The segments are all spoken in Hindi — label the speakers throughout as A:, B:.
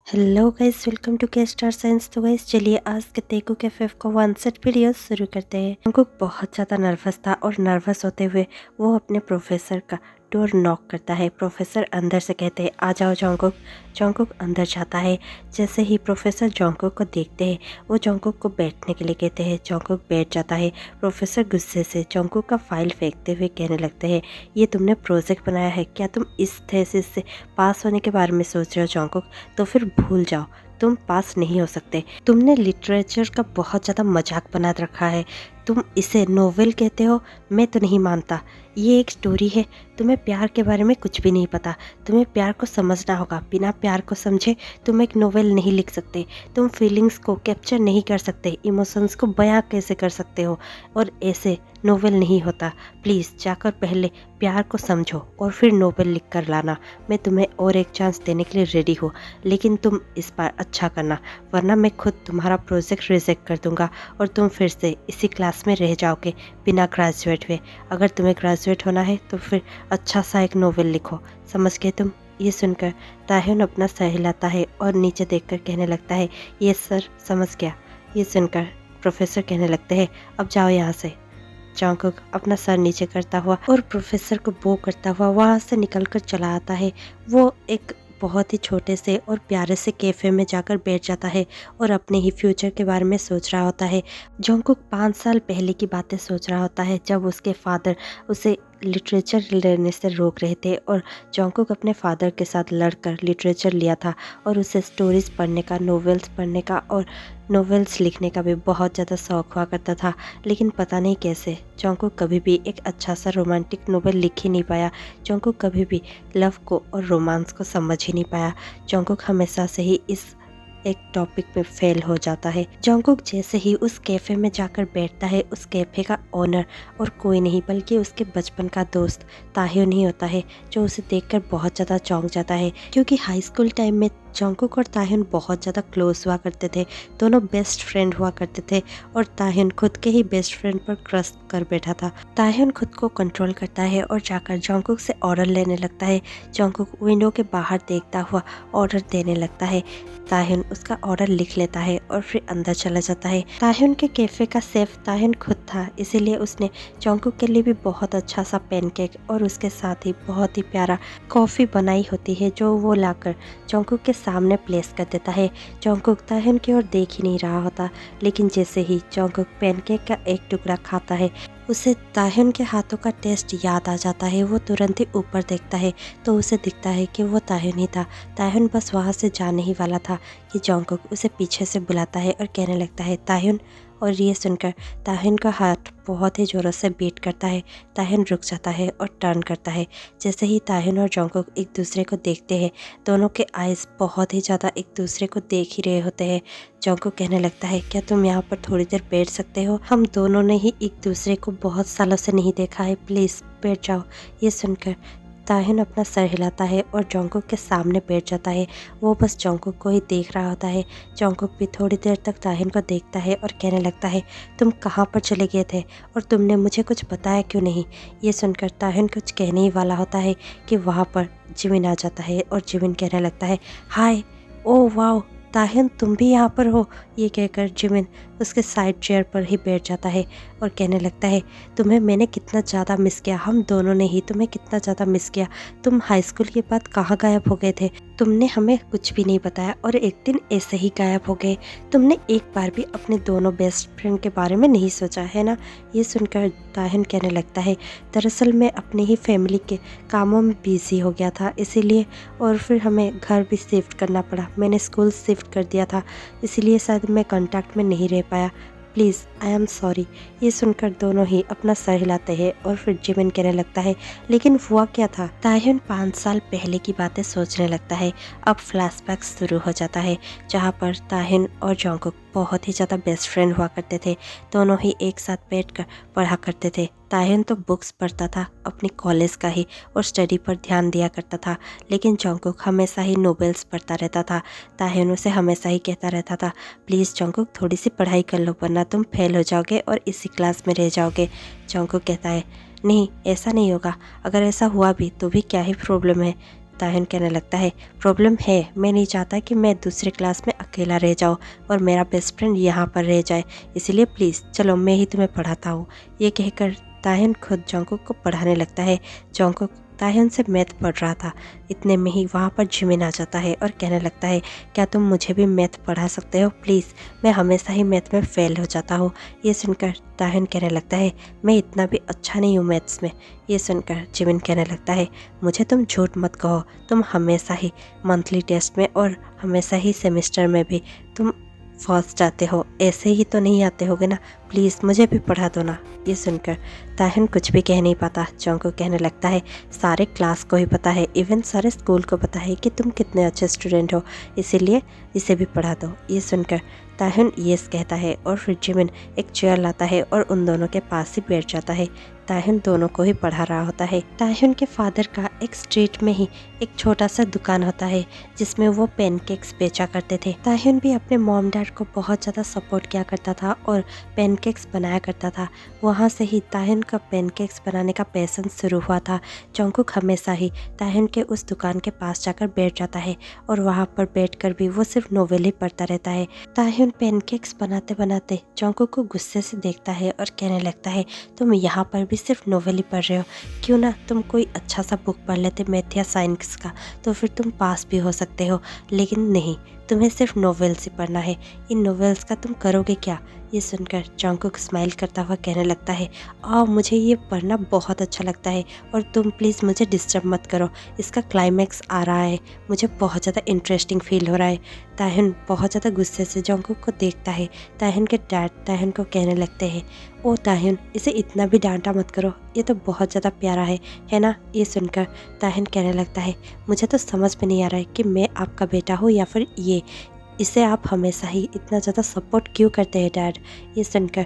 A: हेलो गाइस, वेलकम टू के स्टार साइंस। तो गाइस चलिए आज के तेकू के फिफ्थ को वन सेट वीडियो शुरू करते हैं। जंगकुक बहुत ज़्यादा नर्वस था और नर्वस होते हुए वो अपने प्रोफेसर का डोर नॉक करता है। प्रोफेसर अंदर से कहते हैं आ जाओ जंगकुक। जंगकुक अंदर जाता है। जैसे ही प्रोफेसर जंगकुक को देखते हैं वो जंगकुक को बैठने के लिए कहते हैं। जंगकुक बैठ जाता है। प्रोफेसर गुस्से से जंगकुक का फाइल फेंकते हुए कहने लगते हैं ये तुमने प्रोजेक्ट बनाया है क्या? तुम इस थेसिस से पास होने के बारे में सोच रहे हो जंगकुक? तो फिर भूल जाओ, तुम पास नहीं हो सकते। तुमने लिटरेचर का बहुत ज़्यादा मजाक बना रखा है। तुम इसे नोवेल कहते हो, मैं तो नहीं मानता। ये एक स्टोरी है। तुम्हें प्यार के बारे में कुछ भी नहीं पता। तुम्हें प्यार को समझना होगा। बिना प्यार को समझे तुम एक नोवेल नहीं लिख सकते। तुम फीलिंग्स को कैप्चर नहीं कर सकते, इमोशंस को बयां कैसे कर सकते हो? और ऐसे नोवेल नहीं होता। प्लीज़ जाकर पहले प्यार को समझो और फिर नोवेल लिख कर लाना। मैं तुम्हें और एक चांस देने के लिए रेडी हूँ, लेकिन तुम इस बार अच्छा करना, वरना मैं खुद तुम्हारा प्रोजेक्ट रिजेक्ट कर दूंगा और तुम फिर से इसी क्लास में रह जाओगे बिना ग्रेजुएट हुए। अगर तुम्हें ग्रेजुएट होना है तो फिर अच्छा सा एक नोवेल लिखो, समझ गए तुम? ये सुनकर ताह्युन अपना सर हिलाता है और नीचे देखकर कहने लगता है ये सर, समझ गया। ये सुनकर प्रोफेसर कहने लगते हैं अब जाओ यहाँ से। जंगकुक अपना सर नीचे करता हुआ और प्रोफेसर को बो करता हुआ वहाँ से निकलकर चला आता है। वो एक बहुत ही छोटे से और प्यारे से कैफ़े में जाकर बैठ जाता है और अपने ही फ्यूचर के बारे में सोच रहा होता है। जंगकुक 5 साल पहले की बातें सोच रहा होता है जब उसके फादर उसे लिटरेचर लेने से रोक रहे थे और जंगकुक अपने फादर के साथ लड़कर लिटरेचर लिया था और उसे स्टोरीज़ पढ़ने का, नॉवेल्स पढ़ने का और नॉवेल्स लिखने का भी बहुत ज़्यादा शौक हुआ करता था। लेकिन पता नहीं कैसे जंगकुक कभी भी एक अच्छा सा रोमांटिक नॉवेल लिख ही नहीं पाया। जंगकुक कभी भी लव को और रोमांस को समझ ही नहीं पाया। जंगकुक हमेशा से ही इस एक टॉपिक पे फेल हो जाता है। जंगकुक जैसे ही उस कैफ़े में जाकर बैठता है, उस कैफ़े का ओनर और कोई नहीं बल्कि उसके बचपन का दोस्त ताह्युन ही होता है, जो उसे देखकर बहुत ज़्यादा चौंक जाता है। क्योंकि हाई स्कूल टाइम में जंगकुक और ताह्युन बहुत ज़्यादा क्लोज हुआ करते थे। दोनों बेस्ट फ्रेंड हुआ करते थे और ताह्युन खुद के ही बेस्ट फ्रेंड पर क्रश कर बैठा था। ताह्युन खुद को कंट्रोल करता है और जाकर जंगकुक से ऑर्डर लेने लगता है। जंगकुक विंडो के बाहर देखता हुआ ऑर्डर देने लगता है। ताह्युन उसका ऑर्डर लिख लेता है और फिर अंदर चला जाता है। ताह्युन के कैफ़े का शेफ ताह्युन खुद था, इसीलिए उसने जंगकुक के लिए भी बहुत अच्छा सा पैनकेक और उसके साथ ही बहुत ही प्यारा कॉफ़ी बनाई होती है, जो वो लाकर जंगकुक के सामने प्लेस कर देता है। जंगकुक ताह्युन की ओर देख ही नहीं रहा होता, लेकिन जैसे ही जंगकुक पैनकेक का एक टुकड़ा खाता है उसे ताह्युन के हाथों का टेस्ट याद आ जाता है। वो तुरंत ही ऊपर देखता है तो उसे दिखता है कि वो ताह्युन ही था। ताह्युन बस वहाँ से जाने ही वाला था कि जंगकुक उसे पीछे से बुलाता है और कहने लगता है ताह्युन। और ये सुनकर ताह्युन का हार्ट बहुत ही ज़ोरों से बीट करता है। ताह्युन रुक जाता है और टर्न करता है। जैसे ही ताह्युन और जंगकुक एक दूसरे को देखते हैं, दोनों के आइज़ बहुत ही ज़्यादा एक दूसरे को देख ही रहे होते हैं। जंगकुक कहने लगता है क्या तुम यहाँ पर थोड़ी देर बैठ सकते हो? हम दोनों ने ही एक दूसरे को बहुत सालों से नहीं देखा है, प्लीज़ बैठ जाओ। ये सुनकर ताह्युन अपना सर हिलाता है और जंगकुक के सामने बैठ जाता है। वो बस जंगकुक को ही देख रहा होता है। जंगकुक भी थोड़ी देर तक ताह्युन को देखता है और कहने लगता है तुम कहाँ पर चले गए थे और तुमने मुझे कुछ बताया क्यों नहीं? ये सुनकर ताह्युन कुछ कहने ही वाला होता है कि वहाँ पर जिमिन आ जाता है और जिमिन कहने लगता है हाय, ओह वाओ ताह्युन, तुम भी यहाँ पर हो? ये कहकर जिमिन उसके साइड चेयर पर ही बैठ जाता है और कहने लगता है तुम्हें मैंने कितना ज़्यादा मिस किया, हम दोनों ने ही तुम्हें कितना ज़्यादा मिस किया। तुम हाई स्कूल के बाद कहाँ गायब हो गए थे? तुमने हमें कुछ भी नहीं बताया और एक दिन ऐसे ही गायब हो गए। तुमने एक बार भी अपने दोनों बेस्ट फ्रेंड के बारे में नहीं सोचा है ना? ये सुनकर ताह्युन कहने लगता है दरअसल मैं अपनी ही फैमिली के कामों में बिजी हो गया था, इसीलिए, और फिर हमें घर भी शिफ्ट करना पड़ा। मैंने स्कूल शिफ्ट कर दिया था, इसीलिए शायद मैं कांटेक्ट में नहीं रह पाया। Please I am sorry. ये सुनकर दोनों ही अपना सर हिलाते हैं और फिर जिमिन कहने लगता है लेकिन हुआ क्या था? ताह्युन 5 साल पहले की बातें सोचने लगता है। अब फ्लैशबैक शुरू हो जाता है जहाँ पर ताह्युन और जंगकुक बहुत ही ज़्यादा बेस्ट फ्रेंड हुआ करते थे। दोनों ही एक साथ बैठकर पढ़ा करते थे। ताह्युन तो बुक्स पढ़ता था अपनी कॉलेज का ही और स्टडी पर ध्यान दिया करता था, लेकिन जंगकुक हमेशा ही नॉवेल्स पढ़ता रहता था। ताह्युन उसे हमेशा ही कहता रहता था प्लीज़ जंगकुक थोड़ी सी पढ़ाई कर लो, वरना तुम फेल हो जाओगे और इसी क्लास में रह जाओगे। जंगकुक कहता है नहीं, ऐसा नहीं होगा। अगर ऐसा हुआ भी तो भी क्या ही प्रॉब्लम है? ताहिन कहने लगता है प्रॉब्लम है, मैं नहीं चाहता कि मैं दूसरे क्लास में अकेला रह जाऊँ और मेरा बेस्ट फ्रेंड यहाँ पर रह जाए, इसलिए प्लीज़ चलो मैं ही तुम्हें पढ़ाता हूँ। ये कहकर ताहिन खुद जंगकुक को पढ़ाने लगता है। जंगकुक ताहिन से मैथ पढ़ रहा था। इतने में ही वहाँ पर जिमिन आ जाता है और कहने लगता है क्या तुम मुझे भी मैथ पढ़ा सकते हो प्लीज़, मैं हमेशा ही मैथ में फ़ेल हो जाता हूँ। ये सुनकर ताहिन कहने लगता है मैं इतना भी अच्छा नहीं हूँ मैथ्स में। ये सुनकर जिमिन कहने लगता है मुझे तुम झूठ मत कहो, तुम हमेशा ही मंथली टेस्ट में और हमेशा ही सेमेस्टर में भी तुम फर्स्ट आते हो, ऐसे ही तो नहीं आते होगे ना, प्लीज़ मुझे भी पढ़ा दो ना। ये सुनकर ताहिन कुछ भी कह नहीं पाता। जंगकुक कहने लगता है सारे क्लास को ही पता है, इवन सारे स्कूल को पता है कि तुम कितने अच्छे स्टूडेंट हो, इसीलिए इसे भी पढ़ा दो। ये सुनकर ताहिन यस कहता है और फिर जिमिन एक चेयर लाता है और उन दोनों के पास ही बैठ जाता है। ताहिन दोनों को ही पढ़ा रहा होता है। ताहिन के फादर का एक स्ट्रीट में ही एक छोटा सा दुकान होता है जिसमें वो पैनकेक्स बेचा करते थे। ताहिन भी अपने मॉम डैड को बहुत ज़्यादा सपोर्ट किया करता था और पैनकेक्स बनाया करता था। वहाँ से ही ताहिन का पैनकेक्स बनाने का पैशन शुरू हुआ था। जंगकुक हमेशा ही ताहिन के उस दुकान के पास जाकर बैठ जाता है और वहाँ पर बैठकर भी वो सिर्फ नोवेल ही पढ़ता रहता है। ताहिन पैनकेक्स बनाते बनाते जंगकुक को गुस्से से देखता है और कहने लगता है तुम यहाँ पर भी सिर्फ नोवेल ही पढ़ रहे हो, क्यों ना तुम कोई अच्छा सा बुक पढ़ लेते मैथ या साइंस का, तो फिर तुम पास भी हो सकते हो, लेकिन नहीं, तुम्हें सिर्फ नोवेल्स ही पढ़ना है। इन नोवेल्स का तुम करोगे क्या? ये सुनकर जंगकुक स्माइल करता हुआ कहने लगता है मुझे ये पढ़ना बहुत अच्छा लगता है और तुम प्लीज़ मुझे डिस्टर्ब मत करो, इसका क्लाइमैक्स आ रहा है, मुझे बहुत ज़्यादा इंटरेस्टिंग फील हो रहा है। ताहिन बहुत ज़्यादा गुस्से से जंगकुक को देखता है। ताहिन के डैड ताहिन को कहने लगते हैं ओ ताहिन, इसे इतना भी डांटा मत करो, ये तो बहुत ज़्यादा प्यारा है ना। ये सुनकर ताहिन कहने लगता है मुझे तो समझ में नहीं आ रहा है कि मैं आपका बेटा हूँ या फिर ये, इसे आप हमेशा ही इतना ज़्यादा सपोर्ट क्यों करते हैं डैड। ये सुनकर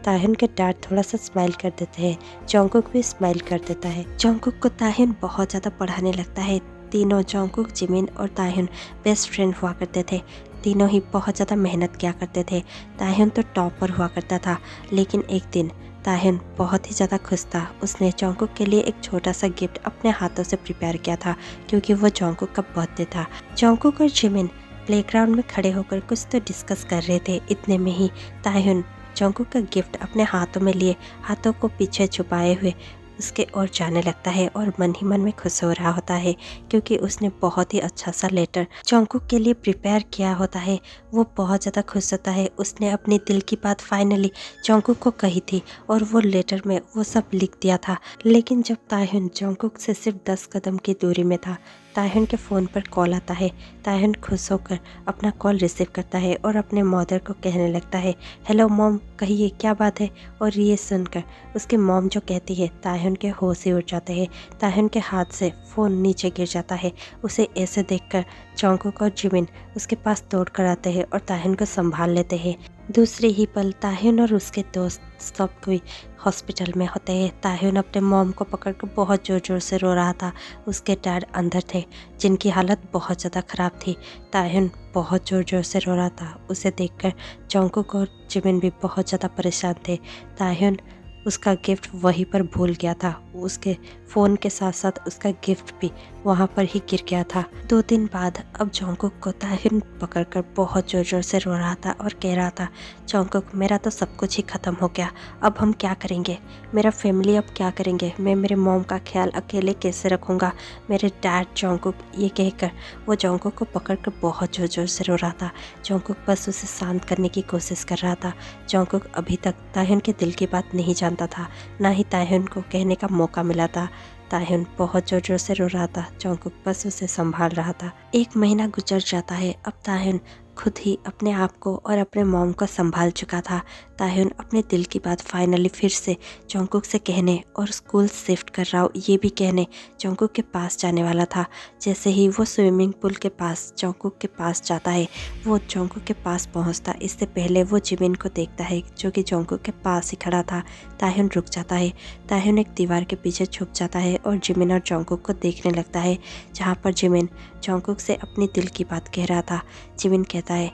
A: ताहिन के डैड थोड़ा सा स्माइल कर देते हैं। जंगकुक भी स्माइल कर देता है। जंगकुक को ताहिन बहुत ज़्यादा पढ़ाने लगता है। तीनों जंगकुक, जिमिन और ताहिन बेस्ट फ्रेंड हुआ करते थे। तीनों ही बहुत ज़्यादा मेहनत किया करते थे। ताहिन तो टॉपर हुआ करता था, लेकिन एक दिन ताहिन बहुत ही ज़्यादा खुश था। उसने जंगकुक के लिए एक छोटा सा गिफ्ट अपने हाथों से प्रिपेयर किया था क्योंकि वो जंगकुक का बर्थडे था। जंगकुक और जिमिन प्लेग्राउंड में खड़े होकर कुछ तो डिस्कस कर रहे थे। इतने में ही ताहिन जंगकुक का गिफ्ट अपने हाथों में लिए हाथों को पीछे छुपाए हुए उसके ओर जाने लगता है और मन ही मन में खुश हो रहा होता है क्योंकि उसने बहुत ही अच्छा सा लेटर जंगकुक के लिए प्रिपेयर किया होता है। वो बहुत ज़्यादा खुश होता है। उसने अपनी दिल की बात फाइनली जंगकुक को कही थी और वो लेटर में वो सब लिख दिया था। लेकिन जब ताहिन जंगकुक से सिर्फ 10 कदम की दूरी में था, ताहिन के फ़ोन पर कॉल आता है। ताहिन खुश होकर अपना कॉल रिसीव करता है और अपने मदर को कहने लगता है हेलो मॉम, कहिए क्या बात है। और ये सुनकर उसकी मॉम जो कहती है ताहिन के होश ही उड़ जाते हैं। ताहिन के हाथ से फ़ोन नीचे गिर जाता है। उसे ऐसे देखकर जंगकुक और जिमिन उसके पास दौड़ कर आते हैं और ताहिन को संभाल लेते हैं। दूसरे ही पल ताहिन और उसके दोस्त सब कोई हॉस्पिटल में होते हैं। ताहिन अपने मॉम को पकड़कर बहुत ज़ोर ज़ोर से रो रहा था। उसके डैड अंदर थे जिनकी हालत बहुत ज़्यादा ख़राब थी। ताहिन बहुत ज़ोर ज़ोर से रो रहा था। उसे देखकर जंगकुक और जिमिन भी बहुत ज़्यादा परेशान थे। ताहिन उसका गिफ्ट वहीं पर भूल गया था। उसके फ़ोन के साथ साथ उसका गिफ्ट भी वहाँ पर ही गिर गया था। 2 दिन बाद अब जंगकुक को ताहिन पकड़कर बहुत ज़ोर ज़ोर से रो रहा था और कह रहा था जंगकुक, मेरा तो सब कुछ ही ख़त्म हो गया, अब हम क्या करेंगे, मेरा फैमिली अब क्या करेंगे, मैं मेरे मॉम का ख्याल अकेले कैसे रखूँगा, मेरे डैड जंगकुक। ये कहकर वो जंगकुक को पकड़कर बहुत ज़ोर ज़ोर से रो रहा था। जंगकुक बस उसे शांत करने की कोशिश कर रहा था। जंगकुक अभी तक ताहिन के दिल की बात नहीं जानता था, ना ही ताहिन को कहने का मौका मिला था। ताहिन बहुत जोर जोर से रो रहा था। जंगकुक बस उसे संभाल रहा था। 1 महीना गुजर जाता है। अब ताहिन खुद ही अपने आप को और अपने मॉम को संभाल चुका था। ताहिन अपने दिल की बात फाइनली फिर से जंगकुक से कहने और स्कूल शिफ्ट कर रहा हूँ ये भी कहने जंगकुक के पास जाने वाला था। जैसे ही वो स्विमिंग पूल के पास जंगकुक के पास जाता है, वो जंगकुक के पास पहुँचता इससे पहले वो जिमिन को देखता है जो कि जंगकुक के पास ही खड़ा था। ताहिन रुक जाता है। ताहिन एक दीवार के पीछे छुप जाता है और जिमिन और जंगकुक को देखने लगता है, जहाँ पर जिमिन जंगकुक से अपनी दिल की बात कह रहा था। जिमिन कहता है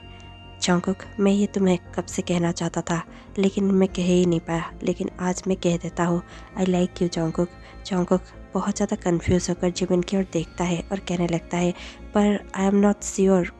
A: जंगकुक, मैं ये तुम्हें कब से कहना चाहता था लेकिन मैं कह ही नहीं पाया, लेकिन आज मैं कह देता हूँ, I like you Jungkook. Jungkook बहुत ज़्यादा कंफ्यूज होकर जिमिन की ओर देखता है और कहने लगता है, पर आई एम नॉट श्योर,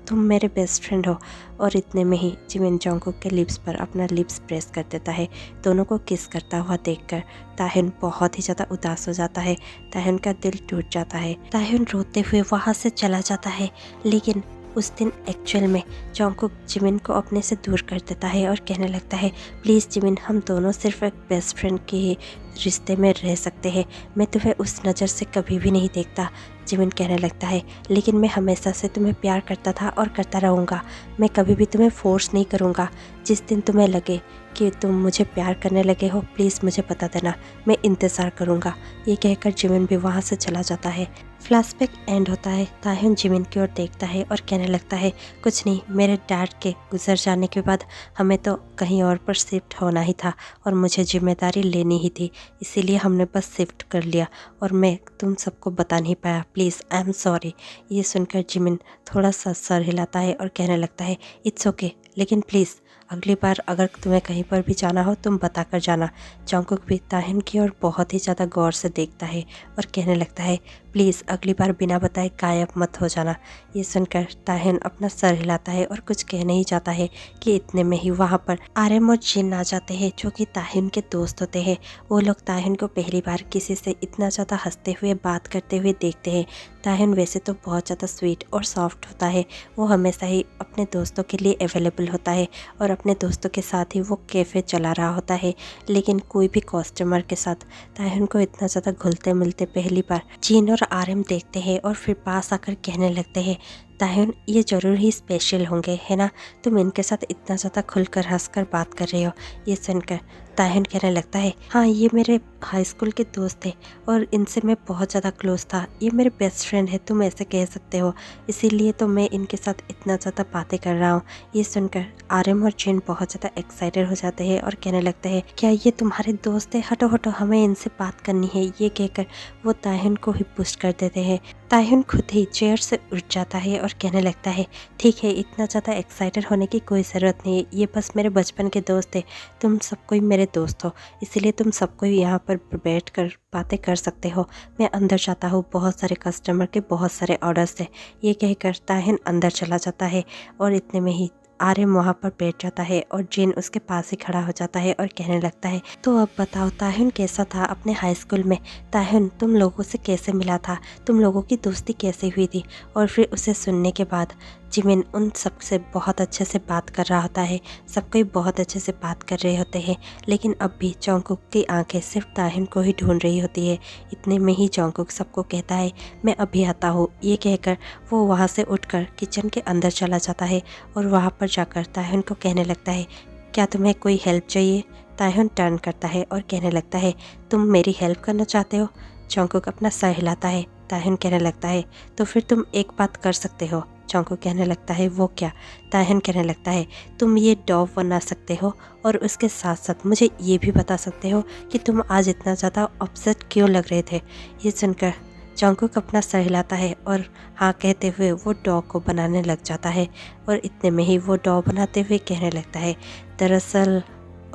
A: तुम मेरे बेस्ट फ्रेंड हो। और इतने में ही जिमिन जॉन्गकुक के लिप्स पर अपना लिप्स प्रेस कर देता है। दोनों को किस करता हुआ देखकर ताहिन बहुत ही ज़्यादा उदास हो जाता है। ताहिन का दिल टूट जाता है। ताहिन रोते हुए वहाँ से चला जाता है। लेकिन उस दिन एक्चुअल में जॉन्गकुक जिमिन को अपने से दूर कर देता है और कहने लगता है, प्लीज़ जिमिन, हम दोनों सिर्फ एक बेस्ट फ्रेंड के ही रिश्ते में रह सकते हैं। मैं तुम्हें उस नज़र से कभी भी नहीं देखता। जिमिन कहने लगता है, लेकिन मैं हमेशा से तुम्हें प्यार करता था और करता रहूँगा। मैं कभी भी तुम्हें फोर्स नहीं करूँगा। जिस दिन तुम्हें लगे कि तुम मुझे प्यार करने लगे हो, प्लीज़ मुझे बता देना, मैं इंतज़ार करूँगा। ये कहकर जिमिन भी वहाँ से चला जाता है। फ्लैशबैक एंड होता है। ताहिन जिमिन की ओर देखता है और कहने लगता है, कुछ नहीं, मेरे डैड के गुजर जाने के बाद हमें तो कहीं और पर शिफ्ट होना ही था और मुझे जिम्मेदारी लेनी ही थी, इसीलिए हमने बस शिफ्ट कर लिया और मैं तुम सबको बता नहीं पाया। Please, I am sorry. ये सुनकर जिमिन थोड़ा सा सर हिलाता है और कहने लगता है, इट्स ओके, लेकिन प्लीज़ अगली बार अगर तुम्हें कहीं पर भी जाना हो तुम बता कर जाना। जॉन्गकुक भी ताहिन की ओर बहुत ही ज़्यादा गौर से देखता है और कहने लगता है, प्लीज़ अगली बार बिना बताए गायब मत हो जाना। ये सुनकर ताहिन अपना सर हिलाता है और कुछ कह नहीं जाता है कि इतने में ही वहाँ पर आर्यम और जिन आ जाते हैं, जो कि ताहिन के दोस्त होते हैं। वो लोग ताहिन को पहली बार किसी से इतना ज़्यादा हंसते हुए बात करते हुए देखते हैं। ताहिन वैसे तो बहुत ज़्यादा स्वीट और सॉफ्ट होता है। वो हमेशा ही अपने दोस्तों के लिए अवेलेबल होता है और अपने दोस्तों के साथ ही वो कैफ़े चला रहा होता है। लेकिन कोई भी कस्टमर के साथ ताहिन को इतना ज़्यादा घुलते मिलते पहली बार जिन और आर्यम देखते हैं और फिर पास आकर कहने लगते हैं, ताहिन ये ज़रूर ही स्पेशल होंगे, है ना? तुम इनके साथ इतना ज़्यादा खुलकर हंसकर बात कर रहे हो। ये सुनकर ताहिन कहने लगता है, हाँ, ये मेरे हाई स्कूल के दोस्त थे और इनसे मैं बहुत ज़्यादा क्लोज था। ये मेरे बेस्ट फ्रेंड है, तुम ऐसे कह सकते हो, इसीलिए तो मैं इनके साथ इतना ज़्यादा बातें कर रहा हूँ। ये सुनकर आर्यम और जिन बहुत ज़्यादा एक्साइटेड हो जाते हैं और कहने लगते हैं, क्या ये तुम्हारे दोस्त है? हटो हटो, हमें इनसे बात करनी है। ये कहकर वो ताहिन को ही पुश कर देते हैं। ताहिन खुद ही चेयर से उठ जाता है और कहने लगता है, ठीक है, इतना ज़्यादा एक्साइटेड होने की कोई ज़रूरत नहीं है, ये बस मेरे बचपन के दोस्त थे। तुम सब कोई मेरे दोस्त हो, इसीलिए तुम सबको यहाँ पर बैठ कर बातें कर सकते हो। मैं अंदर जाता हूँ, बहुत सारे कस्टमर के बहुत सारे ऑर्डर्स है। ये कहकर ताहिन अंदर चला जाता है और इतने में ही आर्यम वहाँ पर बैठ जाता है और जिन उसके पास ही खड़ा हो जाता है और कहने लगता है, तो अब बताओ ताहिन कैसा था अपने हाई स्कूल में? ताहिन तुम लोगों से कैसे मिला था? तुम लोगों की दोस्ती कैसे हुई थी? और फिर उसे सुनने के बाद जिमिन उन सब से बहुत अच्छे से बात कर रहा होता है। सब कोई बहुत अच्छे से बात कर रहे होते हैं, लेकिन अब भी जॉन्गकुक की आंखें सिर्फ ताहिन को ही ढूंढ रही होती है। इतने में ही जॉन्गकुक सबको कहता है, मैं अभी आता हूँ। ये कहकर वो वहाँ से उठकर किचन के अंदर चला जाता है और वहाँ पर जाकर ताहिन को कहने लगता है, क्या तुम्हें कोई हेल्प चाहिए? ताहिन टर्न करता है और कहने लगता है, तुम मेरी हेल्प करना चाहते हो? जॉन्गकुक अपना सर हिलाता है। ताहिन कहने लगता है, तो फिर तुम एक बात कर सकते हो। जॉन्गकुक कहने लगता है, वो क्या? ताहिन कहने लगता है, तुम ये डॉव बना सकते हो और उसके साथ साथ मुझे ये भी बता सकते हो कि तुम आज इतना ज़्यादा अपसेट क्यों लग रहे थे। ये सुनकर जॉन्गकुक अपना सर हिलाता है और हाँ कहते हुए वो डॉग को बनाने लग जाता है और इतने में ही वो डॉग बनाते हुए कहने लगता है, दरअसल,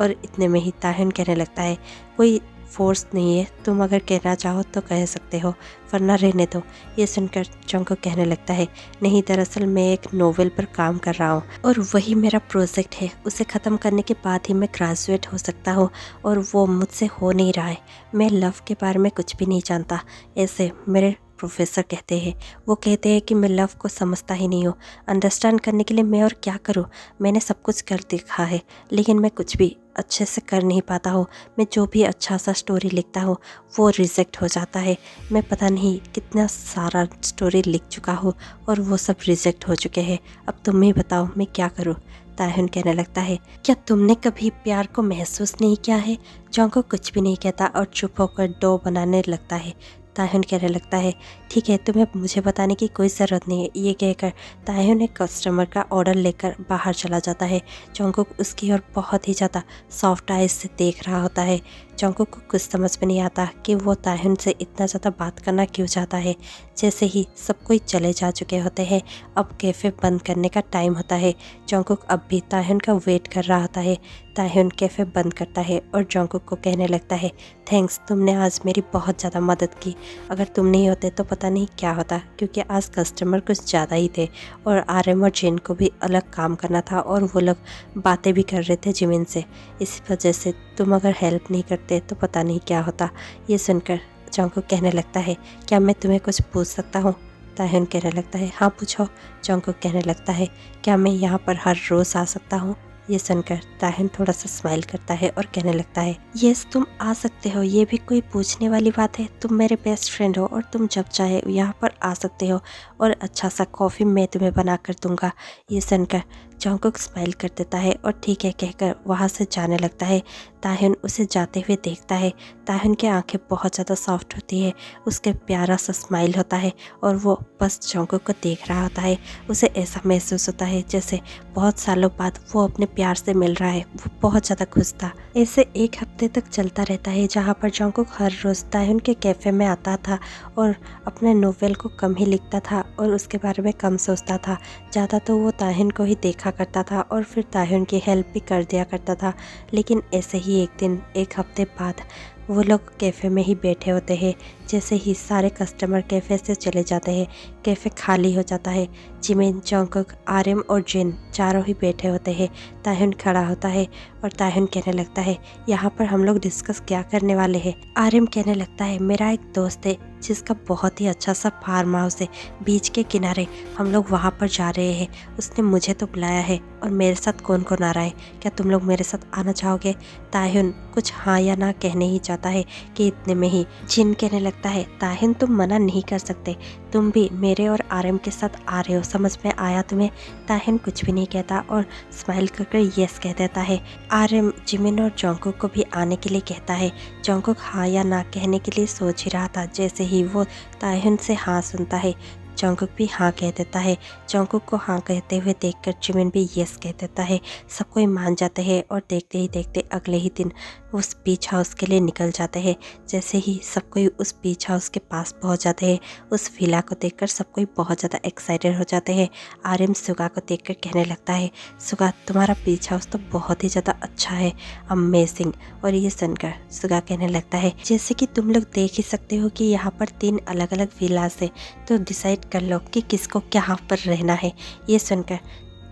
A: और इतने में ही ताहिन कहने लगता है, कोई फोर्स नहीं है, तुम अगर कहना चाहो तो कह सकते हो, वरना रहने दो। ये सुनकर जॉन्गकुक कहने लगता है, नहीं, दरअसल मैं एक नोवेल पर काम कर रहा हूँ और वही मेरा प्रोजेक्ट है। उसे ख़त्म करने के बाद ही मैं ग्रेजुएट हो सकता हूँ और वो मुझसे हो नहीं रहा है। मैं लव के बारे में कुछ भी नहीं जानता, ऐसे मेरे प्रोफेसर कहते हैं। वो कहते हैं कि मैं लव को समझता ही नहीं हूँ। अंडरस्टैंड करने के लिए मैं और क्या करूँ? मैंने सब कुछ कर देखा है, लेकिन मैं कुछ भी अच्छे से कर नहीं पाता हूँ। मैं जो भी अच्छा सा स्टोरी लिखता हूँ वो रिजेक्ट हो जाता है। मैं पता नहीं कितना सारा स्टोरी लिख चुका हूँ और वो सब रिजेक्ट हो चुके हैं। अब तुम ही बताओ मैं क्या करूँ? ताहिन कहने लगता है, क्या तुमने कभी प्यार को महसूस नहीं किया है? जॉन्गकुक कुछ भी नहीं कहता और चुप होकर डो बनाने लगता है। ताहिन कहने लगता है, ठीक है, तुम्हें मुझे बताने की कोई ज़रूरत नहीं है। ये कहकर ताहिन एक कस्टमर का ऑर्डर लेकर बाहर चला जाता है। जॉन्गकुक उसकी ओर बहुत ही ज़्यादा सॉफ्ट आइज से देख रहा होता है। जॉन्गकुक को कुछ समझ में नहीं आता कि वो ताहिन से इतना ज़्यादा बात करना क्यों चाहता है। जैसे ही सब कोई चले जा चुके होते हैं, अब कैफ़े बंद करने का टाइम होता है। जॉन्गकुक अब भी ताहिन का वेट कर रहा होता है। ताह्युन कैफ़े बंद करता है और जंगकुक को कहने लगता है, थैंक्स, तुमने आज मेरी बहुत ज़्यादा मदद की। अगर तुम नहीं होते तो पता नहीं क्या होता, क्योंकि आज कस्टमर कुछ ज़्यादा ही थे और आरएम और जिन को भी अलग काम करना था और वो लोग बातें भी कर रहे थे जिमिन से। इस वजह से तुम अगर हेल्प नहीं करते तो पता नहीं क्या होता। ये सुनकर जंगकुक कहने लगता है, क्या मैं तुम्हें कुछ पूछ सकता हूँ? ताह्युन कहने लगता है, हाँ पूछो। जंगकुक कहने लगता है, क्या मैं यहाँ पर हर रोज़ आ सकता हूँ? ये सुनकर ताह्युन थोड़ा सा स्माइल करता है और कहने लगता है, यस तुम आ सकते हो, ये भी कोई पूछने वाली बात है? तुम मेरे बेस्ट फ्रेंड हो और तुम जब चाहे यहाँ पर आ सकते हो और अच्छा सा कॉफ़ी मैं तुम्हें बना कर दूंगा। ये सुनकर जंगकुक स्माइल कर देता है और ठीक है कहकर वहाँ से जाने लगता है। ताह्युन उसे जाते हुए देखता है। ताह्युन की आंखें बहुत ज़्यादा सॉफ्ट होती है, उसके प्यारा सा स्माइल होता है और वो बस जंगकुक को देख रहा होता है। उसे ऐसा महसूस होता है जैसे बहुत सालों बाद वो अपने प्यार से मिल रहा है। वो बहुत ज़्यादा खुश था। ऐसे एक हफ्ते तक चलता रहता है, जहाँ पर जंगकुक हर रोज़ ताह्युन के कैफ़े में आता था और अपने नोवेल को कम ही लिखता था और उसके बारे में कम सोचता था। ज़्यादा तो वो ताह्युन को ही देखा करता था और फिर ताह्युन की हेल्प भी कर दिया करता था। लेकिन ऐसे ही एक दिन, एक हफ्ते बाद वो लोग कैफ़े में ही बैठे होते हैं। जैसे ही सारे कस्टमर कैफ़े से चले जाते हैं, कैफ़े खाली हो जाता है। जिमिन, जंगकुक, आरएम और जिन चारों ही बैठे होते हैं। ताह्युन खड़ा होता है और ताह्युन कहने लगता है, यहाँ पर हम लोग डिस्कस क्या करने वाले हैं? आरएम कहने लगता है, मेरा एक दोस्त है जिसका बहुत ही अच्छा सा फार्म हाउस है बीच के किनारे, हम लोग वहाँ पर जा रहे हैं। उसने मुझे तो बुलाया है और मेरे साथ कौन कौन आ रहा है, क्या तुम लोग मेरे साथ आना चाहोगे? ताह्युन कुछ हाँ या ना कहने ही चाहता है कि इतने में ही जिन कहने लगता है, ताह्युन तुम मना नहीं कर सकते, तुम भी मेरे और आरएम के साथ आ रहे हो, समझ में आया तुम्हें? ताह्युन कुछ भी नहीं कहता और स्माइल करके यस कह देता है। आरएम जिमिन और जंगकुक को भी आने के लिए कहता है। जंगकुक हाँ या ना कहने के लिए सोच ही रहा था, जैसे ही वो ताह्युन से हाँ सुनता है जंगकुक भी हाँ कह देता है। जंगकुक को हाँ कहते हुए देखकर जिमिन भी यस कह देता है। सब कोई मान जाते हैं और देखते ही देखते अगले ही दिन उस बीच हाउस के लिए निकल जाते हैं। जैसे ही सब कोई उस बीच हाउस के पास पहुंच जाते हैं, उस विला को देखकर सब कोई बहुत ज़्यादा एक्साइटेड हो जाते हैं। आरएम सुगा को देखकर कहने लगता है, सुगा तुम्हारा बीच हाउस तो बहुत ही ज़्यादा अच्छा है, अमेजिंग। और ये सुनकर सुगा कहने लगता है, जैसे कि तुम लोग देख ही सकते हो कि यहाँ पर 3 अलग अलग विलास है, तो डिसाइड कर लो कि किसको क्या पर रहना है। ये सुनकर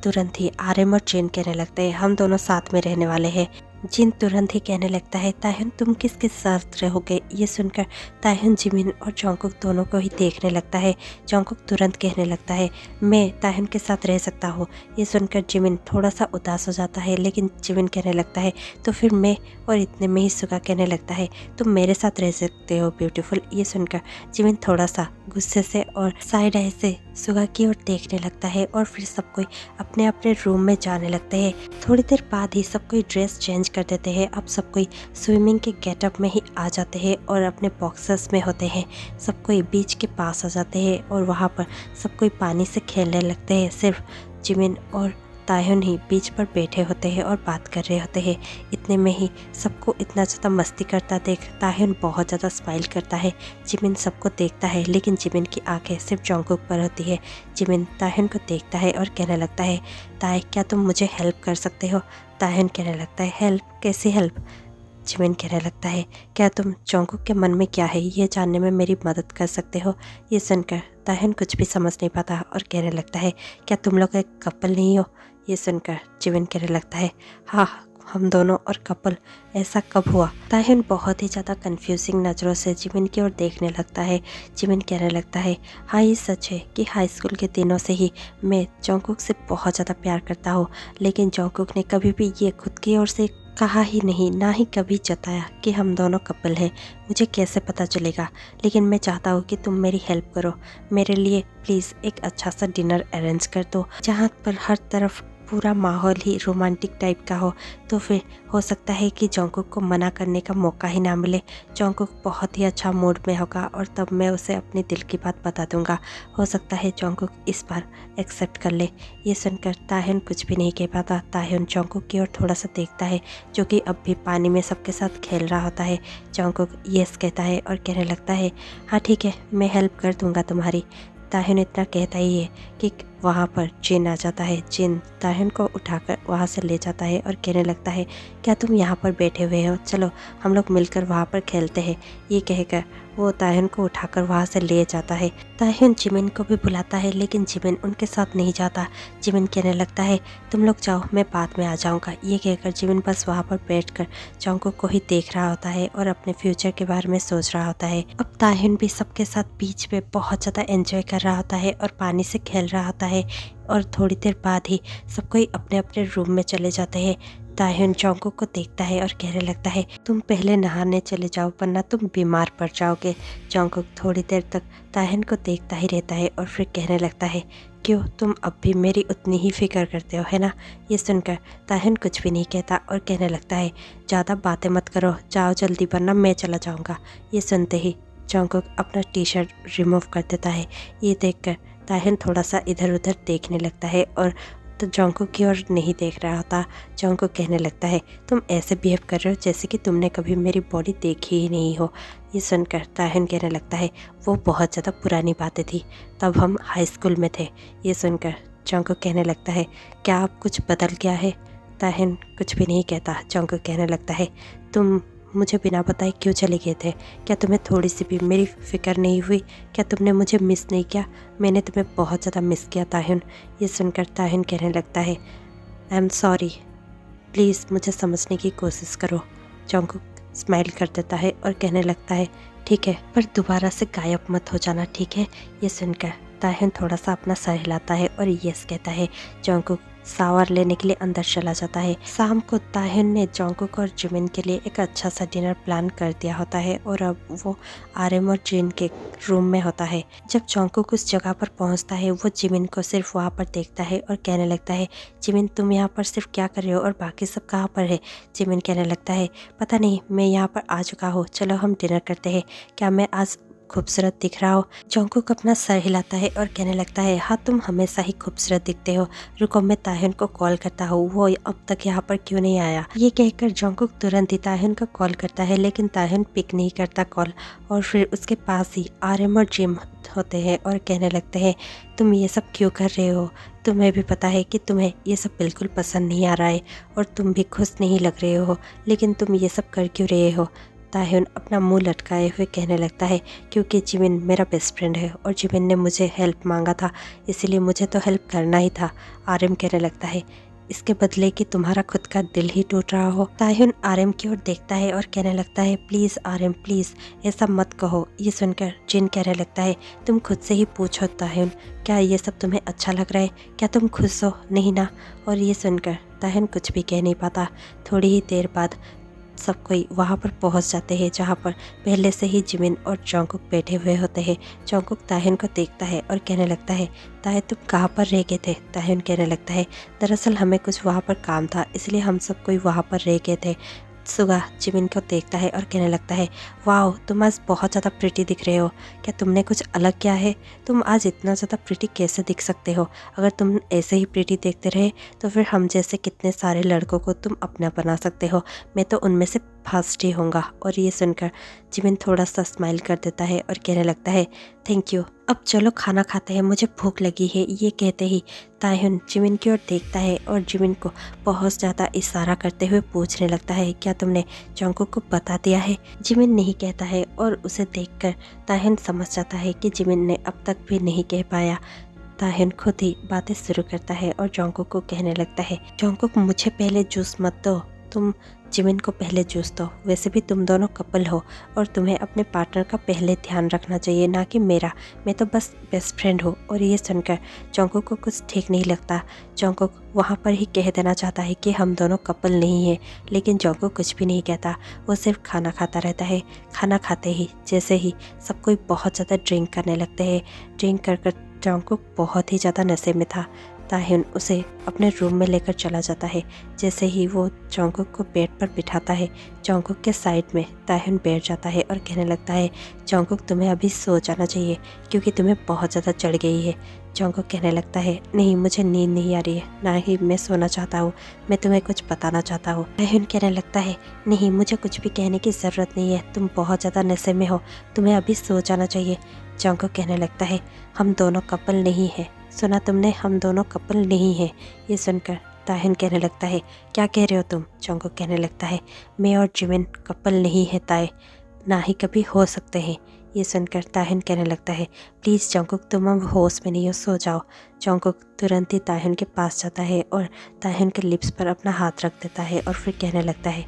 A: तुरंत ही आरएम और जिन कहने लगते हैं, हम दोनों साथ में रहने वाले हैं। जिन तुरंत ही कहने लगता है, ताह्युन तुम किसके साथ रहोगे? ये सुनकर ताह्युन जिमिन और जंगकुक दोनों को ही देखने लगता है। जंगकुक तुरंत कहने लगता है, मैं ताह्युन के साथ रह सकता हूँ। ये सुनकर जिमिन थोड़ा सा उदास हो जाता है, लेकिन जिमिन कहने लगता है, तो फिर मैं, और इतने में ही सुगा कहने लगता है, तुम मेरे साथ रह सकते हो ब्यूटीफुल। ये सुनकर जिमिन थोड़ा सा गुस्से से और साइड आई से सुगा की ओर देखने लगता है और फिर सब कोई अपने अपने रूम में जाने लगते हैं। थोड़ी देर बाद ही सब कोई ड्रेस चेंज कर देते हैं। अब सब कोई स्विमिंग के गेटअप में ही आ जाते हैं और अपने बॉक्सेस में होते हैं। सब कोई बीच के पास आ जाते हैं और वहाँ पर सब कोई पानी से खेलने लगते हैं। सिर्फ जिमिन और ताह्युन ही बीच पर बैठे होते हैं और बात कर रहे होते हैं। इतने में ही सबको इतना ज़्यादा मस्ती करता देख ताह्युन बहुत ज़्यादा स्माइल करता है। जिमिन सबको देखता है, लेकिन जिमिन की आंखें सिर्फ जंगकुक पर होती है। जिमिन ताह्युन को देखता है और कहने लगता है, ताह्य क्या तुम मुझे हेल्प कर सकते हो? ताह्युन कहने लगता है, हेल्प? कैसी हेल्प? जिमिन कहने लगता है, क्या तुम जंगकुक के मन में क्या है ये जानने में मेरी मदद कर सकते हो? ये सुनकर ताह्युन कुछ भी समझ नहीं पाता और कहने लगता है, क्या तुम लोग एक कपल नहीं हो? ये सुनकर जिमिन कहने लगता है, हाँ हम दोनों और कपल, ऐसा कब हुआ? ताह्युन बहुत ही ज़्यादा कंफ्यूजिंग नज़रों से जिमिन की ओर देखने लगता है। जिमिन कहने लगता है, हाँ ये सच है कि हाई स्कूल के दिनों से ही मैं जंगकुक से बहुत ज़्यादा प्यार करता हूँ, लेकिन जंगकुक ने कभी भी ये खुद की ओर से कहा ही नहीं, ना ही कभी जताया कि हम दोनों कपल हैं। मुझे कैसे पता चलेगा? लेकिन मैं चाहता हूँ कि तुम मेरी हेल्प करो। मेरे लिए प्लीज़ एक अच्छा सा डिनर अरेंज कर दो, जहाँ पर हर तरफ पूरा माहौल ही रोमांटिक टाइप का हो। तो फिर हो सकता है कि जंगकुक को मना करने का मौका ही ना मिले। जंगकुक बहुत ही अच्छा मूड में होगा और तब मैं उसे अपनी दिल की बात बता दूंगा। हो सकता है जंगकुक इस बार एक्सेप्ट कर ले। ये सुनकर ताह्युन कुछ भी नहीं कह पाता। ताह्युन जंगकुक की ओर थोड़ा सा देखता है, जो कि अब भी पानी में सबके साथ खेल रहा होता है। जंगकुक यस कहता है और कहने लगता है, हाँ ठीक है, मैं हेल्प कर दूंगा तुम्हारी। ताह्युन इतना कहता ही है कि वहाँ पर जिन आ जाता है। जिन ताहिन को उठाकर वहाँ से ले जाता है और कहने लगता है, क्या तुम यहाँ पर बैठे हुए हो, चलो हम लोग मिलकर वहाँ पर खेलते हैं। ये कहकर वो ताहिन को उठाकर वहाँ से ले जाता है। ताहिन जिमिन को भी बुलाता है, लेकिन जिमिन उनके साथ नहीं जाता। जिमिन कहने लगता है, तुम लोग जाओ, मैं बाद में आ जाऊँगा। ये कहकर जिमिन बस वहाँ पर बैठकर जंगकुक को ही देख रहा होता है और अपने फ्यूचर के बारे में सोच रहा होता है। अब ताहिन भी सबके साथ बीच पे बहुत ज़्यादा एंजॉय कर रहा होता है और पानी से खेल रहा होता है। और थोड़ी देर बाद ही सब कोई अपने अपने रूम में चले जाते हैं। ताहिन जंगकुक को देखता है और कहने लगता है, तुम पहले नहाने चले जाओ वरना तुम बीमार पड़ जाओगे। जंगकुक थोड़ी देर तक ताहिन को देखता ही रहता है और फिर कहने लगता है, क्यों तुम अब भी मेरी उतनी ही फिक्र करते हो, है ना। ये सुनकर ताहिन कुछ भी नहीं कहता और कहने लगता है, ज़्यादा बातें मत करो, जाओ जल्दी वरना मैं चला जाऊँगा। ये सुनते ही जंगकुक अपना टी शर्ट रिमूव कर देता है। ये देखकर ताहिन थोड़ा सा इधर उधर देखने लगता है और तो जंगकुक की ओर नहीं देख रहा होता। जंगकुक कहने लगता है, तुम ऐसे बिहेव कर रहे हो जैसे कि तुमने कभी मेरी बॉडी देखी ही नहीं हो। ये सुनकर ताहिन कहने लगता है, वो बहुत ज़्यादा पुरानी बातें थी, तब हम हाई स्कूल में थे। ये सुनकर जंगकुक कहने लगता है, क्या अब कुछ बदल गया है। ताहिन कुछ भी नहीं कहता। जंगकुक कहने लगता है, तुम मुझे बिना बताए क्यों चले गए थे, क्या तुम्हें थोड़ी सी भी मेरी फ़िक्र नहीं हुई, क्या तुमने मुझे मिस नहीं किया। मैंने तुम्हें बहुत ज़्यादा मिस किया ताहिन। ये सुनकर ताहिन कहने लगता है, आई एम सॉरी, प्लीज़ मुझे समझने की कोशिश करो। जंगकुक स्माइल कर देता है और कहने लगता है, ठीक है, पर दोबारा से गायब मत हो जाना, ठीक है। ये सुनकर ताहिन थोड़ा सा अपना सर हिलाता है और यस कहता है। जंगकुक शावर लेने के लिए अंदर चला जाता है। शाम को ताहिन ने जंगकुक और जिमिन के लिए एक अच्छा सा डिनर प्लान कर दिया होता है और अब वो आर्यन और जिन के रूम में होता है। जब जंगकुक उस जगह पर पहुंचता है, वो जिमिन को सिर्फ वहाँ पर देखता है और कहने लगता है, जिमिन तुम यहाँ पर सिर्फ क्या कर रहे हो और बाकी सब कहाँ पर है। जिमिन कहने लगता है, पता नहीं, मैं यहाँ पर आ चुका हूँ, चलो हम डिनर करते हैं, क्या मैं आज खूबसूरत दिख रहा हो। जंगकुक अपना सर हिलाता है और कहने लगता है, हाँ तुम हमेशा ही खूबसूरत दिखते हो, रुको मैं ताहिन को कॉल करता हूँ, वो अब तक यहाँ पर क्यों नहीं आया। ये कहकर जंगकुक तुरंत ही ताहिन को कॉल करता है, लेकिन ताहिन पिक नहीं करता कॉल। और फिर उसके पास ही आर्यन और जिम होते हैं और कहने लगते हैं, तुम ये सब क्यों कर रहे हो, तुम्हें भी पता है कि तुम्हें ये सब बिल्कुल पसंद नहीं आ रहा है और तुम भी खुश नहीं लग रहे हो, लेकिन तुम ये सब कर क्यों रहे हो। ताहिन अपना मुंह लटकाए हुए कहने लगता है, क्योंकि जिमिन मेरा बेस्ट फ्रेंड है और जिमिन ने मुझे हेल्प मांगा था, इसीलिए मुझे तो हेल्प करना ही था। आर्यन कहने लगता है, इसके बदले कि तुम्हारा खुद का दिल ही टूट रहा हो। ताहिन आर्यन की ओर देखता है और कहने लगता है, प्लीज़ आर्यन प्लीज़ ऐसा मत कहो। ये सुनकर जिन कहने लगता है, तुम खुद से ही पूछो ताहिन, क्या ये सब तुम्हें अच्छा लग रहा है, क्या तुम खुश हो, नहीं ना। और ये सुनकर ताहिन कुछ भी कह नहीं पाता। थोड़ी ही देर बाद सब कोई वहाँ पर पहुँच जाते हैं, जहाँ पर पहले से ही जिमिन और जंगकुक बैठे हुए होते हैं। जंगकुक ताहिन को देखता है और कहने लगता है, ताहिन तुम कहाँ पर रह गए थे। ताहिन कहने लगता है, दरअसल हमें कुछ वहाँ पर काम था, इसलिए हम सब कोई वहाँ पर रह गए थे। सुगा जिमिन को देखता है और कहने लगता है, वाह तुम आज बहुत ज़्यादा प्रिटी दिख रहे हो, क्या तुमने कुछ अलग किया है, तुम आज इतना ज़्यादा प्रिटी कैसे दिख सकते हो। अगर तुम ऐसे ही प्रिटी देखते रहे तो फिर हम जैसे कितने सारे लड़कों को तुम अपना बना सकते हो, मैं तो उनमें से फर्स्ट ही होऊंगा। और ये सुनकर जिमिन थोड़ा सा स्माइल कर देता है और कहने लगता है, थैंक यू, अब चलो खाना खाते हैं, मुझे भूख लगी है। ये कहते ही ताहिन जिमिन की ओर देखता है और जिमिन को बहुत ज़्यादा इशारा करते हुए पूछने लगता है, क्या तुमने जंगकुक को बता दिया है। जिमिन नहीं कहता है और उसे देखकर ताहिन समझ जाता है कि जिमिन ने अब तक भी नहीं कह पाया। ताहिन खुद ही बातें शुरू करता है और जंगकुक को कहने लगता है, जंगकुक मुझे पहले जूस मत दो, तुम जिमिन को पहले जूस दो, वैसे भी तुम दोनों कपल हो और तुम्हें अपने पार्टनर का पहले ध्यान रखना चाहिए, ना कि मेरा, मैं तो बस बेस्ट फ्रेंड हूँ। और ये सुनकर जंगकुक को कुछ ठीक नहीं लगता। जंगकुक वहाँ पर ही कह देना चाहता है कि हम दोनों कपल नहीं हैं, लेकिन जंगकुक कुछ भी नहीं कहता, वो सिर्फ खाना खाता रहता है। खाना खाते ही जैसे ही सब कोई बहुत ज़्यादा ड्रिंक करने लगते हैं। ड्रिंक कर कर जंगकुक बहुत ही ज़्यादा नशे में था। ताहिन उसे अपने रूम में लेकर चला जाता है। जैसे ही वो जंगकुक को बेड पर बिठाता है, जंगकुक के साइड में ताहिन बैठ जाता है और कहने लगता है, जंगकुक तुम्हें अभी सो जाना चाहिए क्योंकि तुम्हें बहुत ज़्यादा चढ़ गई है। जंगकुक कहने लगता है, नहीं मुझे नींद नहीं आ रही है, ना ही मैं सोना चाहता हूँ, मैं तुम्हें कुछ बताना चाहता हूँ। ताहिन कहने लगता है, नहीं मुझे कुछ भी कहने की ज़रूरत नहीं है, तुम बहुत ज़्यादा नशे में हो, तुम्हें अभी सो जाना चाहिए। जंगकुक कहने लगता है, हम दोनों कपल नहीं हैं, सुना तुमने, हम दोनों कपल नहीं हैं। ये सुनकर ताहिन कहने लगता है, क्या कह रहे हो तुम? जंगकुक कहने लगता है, मैं और जिमिन कपल नहीं है ताए, ना ही कभी हो सकते हैं। ये सुनकर ताहिन कहने लगता है, प्लीज़ जंगकुक तुम अब होश में नहीं हो, सो जाओ। जंगकुक तुरंत ही ताहिन के पास जाता है और ताहिन के लिप्स पर अपना हाथ रख देता है और फिर कहने लगता है,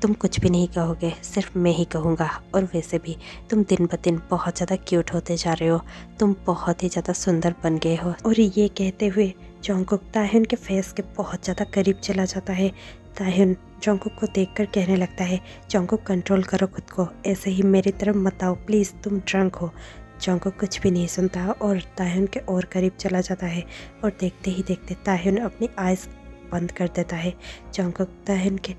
A: तुम कुछ भी नहीं कहोगे, सिर्फ मैं ही कहूँगा। और वैसे भी तुम दिन ब दिन बहुत ज़्यादा क्यूट होते जा रहे हो, तुम बहुत ही ज़्यादा सुंदर बन गए हो। और ये कहते हुए जंगकुक ताहिन के फेस के बहुत ज़्यादा करीब चला जाता है। ताहिन जंगकुक को देखकर कहने लगता है, जंगकुक कंट्रोल करो खुद को, ऐसे ही मेरी तरफ मत आओ प्लीज़, तुम ड्रंक हो। जंगकुक कुछ भी नहीं सुनता और ताहिन के और करीब चला जाता है और देखते ही देखते ताहिन अपनी आइज़ बंद कर देता है। जंगकुक ताहिन के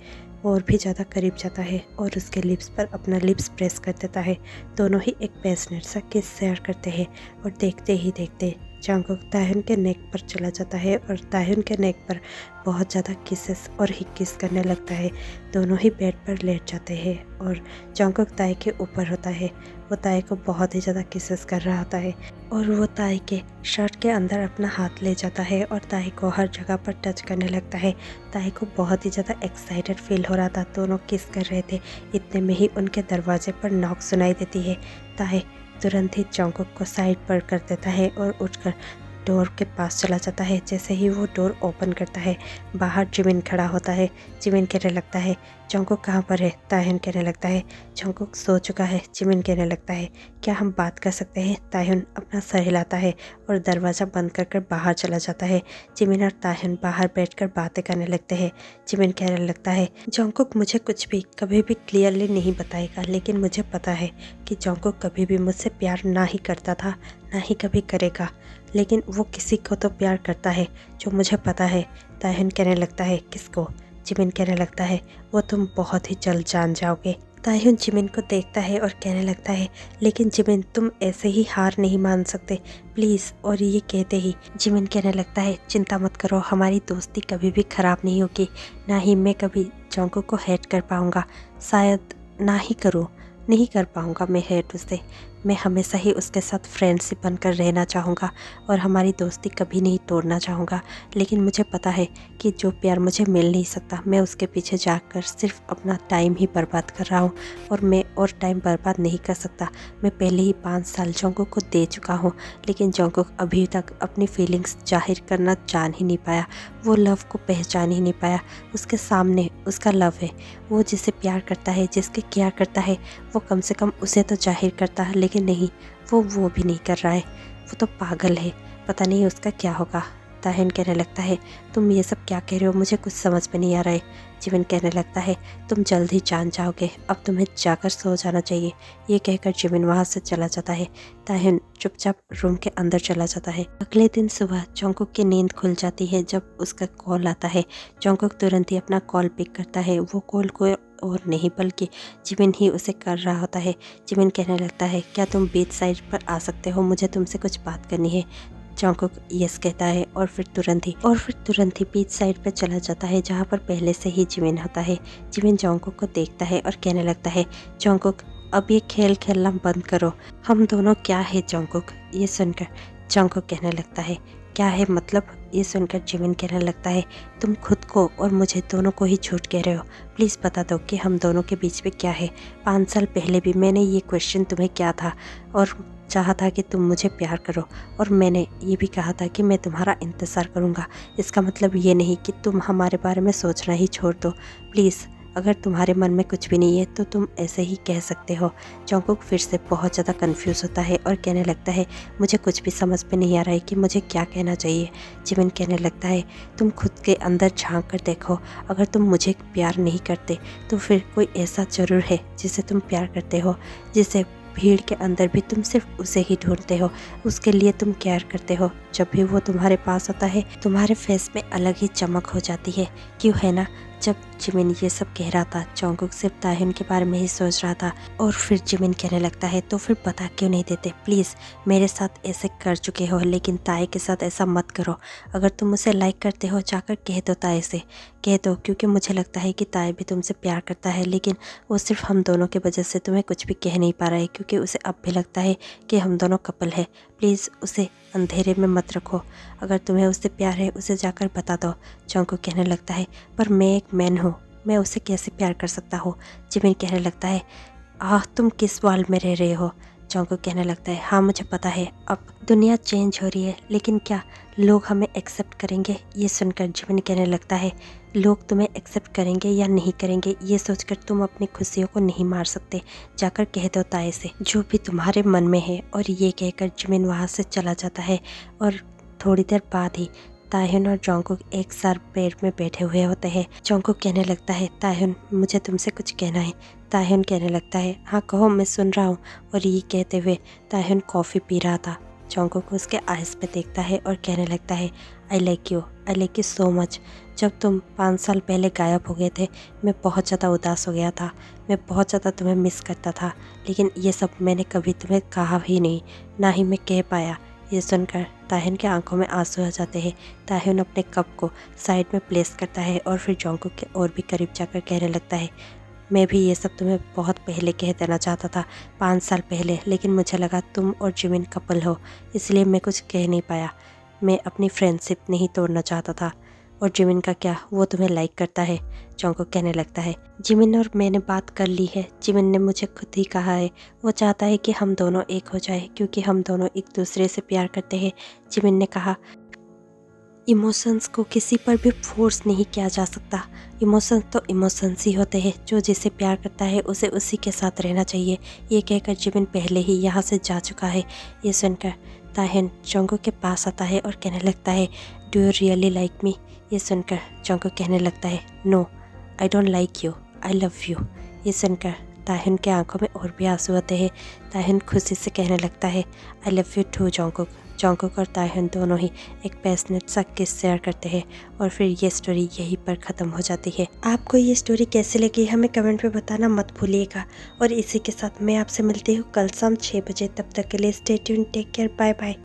A: और भी ज़्यादा करीब जाता है और उसके लिप्स पर अपना लिप्स प्रेस कर देता है। दोनों ही एक पैशनेट सा किस शेयर करते हैं और देखते ही देखते जंगकुक ताहिन के नेक पर चला जाता है और ताहिन के नेक पर बहुत ज़्यादा किसेस और ही किस करने लगता है। दोनों ही बेड पर लेट जाते हैं और जंगकुक ताई के ऊपर होता है। वो ताई को बहुत ही ज़्यादा किसेस कर रहा होता है और वो ताई के शर्ट के अंदर अपना हाथ ले जाता है और ताई को हर जगह पर टच करने लगता है। ताई को बहुत ही ज़्यादा एक्साइटेड फील हो रहा था, दोनों किस कर रहे थे। इतने में ही उनके दरवाजे पर नॉक सुनाई देती है। ताई तुरंत ही जंगकुक को साइड पर कर देता है और उठकर डोर के पास चला जाता है। जैसे ही वो डोर ओपन करता है, बाहर जिमिन खड़ा होता है। जिमिन कहने लगता है, जंगकुक कहाँ पर है? ताहिन कहने लगता है, जंगकुक सो चुका है। जिमिन कहने लगता है, क्या हम बात कर सकते हैं? ताहिन अपना सर हिलाता है और दरवाज़ा बंद कर बाहर चला जाता है। जिमिन और ताहिन बाहर बैठकर बातें करने लगते हैं। जिमिन कहने लगता है, जंगकुक मुझे कुछ भी कभी भी क्लियरली नहीं बताएगा, लेकिन मुझे पता है कि जंगकुक कभी भी मुझसे प्यार ना ही करता था, ना ही कभी करेगा, लेकिन वो किसी को तो प्यार करता है जो मुझे पता है। ताहिन कहने लगता है, किसको? जिमिन कहने लगता है, वो तुम बहुत ही जल्द जान जाओगे। ताहिन जिमिन को देखता है और कहने लगता है, लेकिन जिमिन तुम ऐसे ही हार नहीं मान सकते प्लीज़। और ये कहते ही जिमिन कहने लगता है, चिंता मत करो, हमारी दोस्ती कभी भी ख़राब नहीं होगी, ना ही मैं कभी जंगकुक को हेट कर पाऊँगा, शायद ना ही करूँ, नहीं कर पाऊँगा मैं हेट उसे। मैं हमेशा ही उसके साथ फ्रेंडशिप बनकर रहना चाहूँगा और हमारी दोस्ती कभी नहीं तोड़ना चाहूँगा। लेकिन मुझे पता है कि जो प्यार मुझे मिल नहीं सकता, मैं उसके पीछे जाकर सिर्फ अपना टाइम ही बर्बाद कर रहा हूँ और मैं और टाइम बर्बाद नहीं कर सकता। मैं पहले ही 5 साल जंगकुक को दे चुका हूँ, लेकिन जंगकुक अभी तक अपनी फीलिंग्स जाहिर करना जान ही नहीं पाया, वो लव को पहचान ही नहीं पाया। उसके सामने उसका लव है, वो जिसे प्यार करता है, जिसके केयर करता है, वो कम से कम उसे तो जाहिर करता है, लेकिन नहीं, वो भी नहीं कर रहा है। वो तो पागल है, पता नहीं उसका क्या होगा। ताहिन कहने लगता है, तुम ये सब क्या कह रहे हो, मुझे कुछ समझ में नहीं आ रहा है। जिमिन कहने लगता है, तुम जल्द ही जान जाओगे, अब तुम्हें जाकर सो जाना चाहिए। ये कहकर जिमिन वहाँ से चला जाता है। ताहिन चुपचाप रूम के अंदर चला जाता है। अगले दिन सुबह जंगकुक की नींद खुल जाती है जब उसका कॉल आता है। जंगकुक तुरंत ही अपना कॉल पिक करता है। वो कॉल को और नहीं बल्कि जिमिन ही उसे कर रहा होता है। जिमिन कहने लगता है, क्या तुम बीच साइड पर आ सकते हो, मुझे तुमसे कुछ बात करनी है। जंगकुक यस कहता है और फिर तुरंत ही बीच साइड पर चला जाता है जहाँ पर पहले से ही जिमिन होता है। जिमिन जंगकुक को देखता है और कहने लगता है, जंगकुक अब ये खेल खेलना बंद करो, हम दोनों क्या है जंगकुक? ये सुनकर जंगकुक कहने लगता है, क्या है मतलब? ये सुनकर जिमिन कहने लगता है, तुम खुद को और मुझे दोनों को ही झूठ कह रहे हो, प्लीज़ बता दो कि हम दोनों के बीच में क्या है। 5 साल पहले भी मैंने ये क्वेश्चन तुम्हें किया था और चाहा था कि तुम मुझे प्यार करो, और मैंने ये भी कहा था कि मैं तुम्हारा इंतज़ार करूँगा। इसका मतलब ये नहीं कि तुम हमारे बारे में सोचना ही छोड़ दो। प्लीज़ अगर तुम्हारे मन में कुछ भी नहीं है तो तुम ऐसे ही कह सकते हो। जंगकुक फिर से बहुत ज़्यादा कंफ्यूज होता है और कहने लगता है, मुझे कुछ भी समझ में नहीं आ रहा है कि मुझे क्या कहना चाहिए। जिमिन कहने लगता है, तुम खुद के अंदर झांक कर देखो, अगर तुम मुझे प्यार नहीं करते तो फिर कोई ऐसा ज़रूर है जिसे तुम प्यार करते हो, जिसे भीड़ के अंदर भी तुम सिर्फ उसे ही ढूंढते हो, उसके लिए तुम केयर करते हो। जब भी वो तुम्हारे पास होता है तुम्हारे फेस में अलग ही चमक हो जाती है, क्यों है ना? जब जिमिन ये सब कह रहा था, जंगकुक सिर्फ ताहिन के बारे में ही सोच रहा था। और फिर जिमिन कहने लगता है, तो फिर बता क्यों नहीं देते? प्लीज़, मेरे साथ ऐसे कर चुके हो, लेकिन ताई के साथ ऐसा मत करो। अगर तुम उसे लाइक करते हो जाकर कह दो ताई से, कह दो, क्योंकि मुझे लगता है कि ताई भी तुमसे प्यार करता है, लेकिन वो सिर्फ हम दोनों की वजह से तुम्हें कुछ भी कह नहीं पा रहा है, क्योंकि उसे अब भी लगता है कि हम दोनों कपल है। प्लीज़ उसे अंधेरे में मत रखो। अगर तुम्हें उससे प्यार है उसे जाकर बता दो। जंगकुक कहने लगता है पर मैं एक मैन हूँ, मैं उसे कैसे प्यार कर सकता हूँ। जिमिन कहने लगता है तुम किस वर्ल्ड में रह रहे हो। जंगकुक कहने लगता है हाँ मुझे पता है, अब दुनिया चेंज हो रही है, लेकिन क्या लोग हमें एक्सेप्ट करेंगे। ये सुनकर जिमिन कहने लगता है लोग तुम्हें एक्सेप्ट करेंगे या नहीं करेंगे ये सोचकर तुम अपनी खुशियों को नहीं मार सकते। जाकर कह दो ताए से जो भी तुम्हारे मन में है। और ये कहकर जिमिन वहाँ से चला जाता है। और थोड़ी देर बाद ही ताह्युन और जंगकुक एक साथ पेड़ में बैठे हुए होते हैं। जंगकुक कहने लगता है ताह्युन मुझे तुमसे कुछ कहना है। ताह्युन कहने लगता है हाँ कहो, मैं सुन रहा हूँ। और ये कहते हुए ताह्युन कॉफ़ी पी रहा था। जंगकुक उसके आइज़ पे देखता है और कहने लगता है I like you so much. जब तुम 5 साल पहले गायब हो गए थे मैं बहुत ज़्यादा उदास हो गया था, मैं बहुत ज़्यादा तुम्हें मिस करता था, लेकिन ये सब मैंने कभी तुम्हें कहा भी नहीं, ना ही मैं कह पाया। ये सुनकर ताह्युन की आंखों में आंसू आ जाते हैं। ताह्युन अपने कप को साइड में प्लेस करता है और फिर जंगकुक के और भी करीब जाकर कहने लगता है मैं भी ये सब तुम्हें बहुत पहले कह देना चाहता था, 5 साल पहले, लेकिन मुझे लगा तुम और जिमिन कपल हो, इसलिए मैं कुछ कह नहीं पाया। मैं अपनी फ्रेंडशिप नहीं तोड़ना चाहता था। और जिमिन का क्या, वो तुम्हें लाइक करता है। जंगकुक कहने लगता है जिमिन और मैंने बात कर ली है, जिमिन ने मुझे खुद ही कहा है वो चाहता है कि हम दोनों एक हो जाए क्योंकि हम दोनों एक दूसरे से प्यार करते हैं। जिमिन ने कहा इमोशंस को किसी पर भी फोर्स नहीं किया जा सकता। इमोशंस तो इमोशंस ही होते हैं, जो जिसे प्यार करता है उसे उसी के साथ रहना चाहिए। ये कहकर जिमिन पहले ही यहाँ से जा चुका है। ये सुनकर ताह्युन जंगकुक के पास आता है और कहने लगता है do you really like me. ये सुनकर जंगकुक कहने लगता है no I don't like you, I love you. ये सुनकर ताह्युन के आंखों में और भी आंसू आते हैं। ताह्युन खुशी से कहने लगता है I love you too Jungkook. Jungkook और ताह्युन दोनों ही एक पैशनेट सा किस शेयर करते हैं और फिर ये स्टोरी यहीं पर ख़त्म हो जाती है। आपको ये स्टोरी कैसी लगी हमें कमेंट में बताना मत भूलिएगा। और इसी के साथ मैं आपसे मिलती हूँ कल शाम 6 बजे। तब तक के लिए stay tuned, take care, bye bye.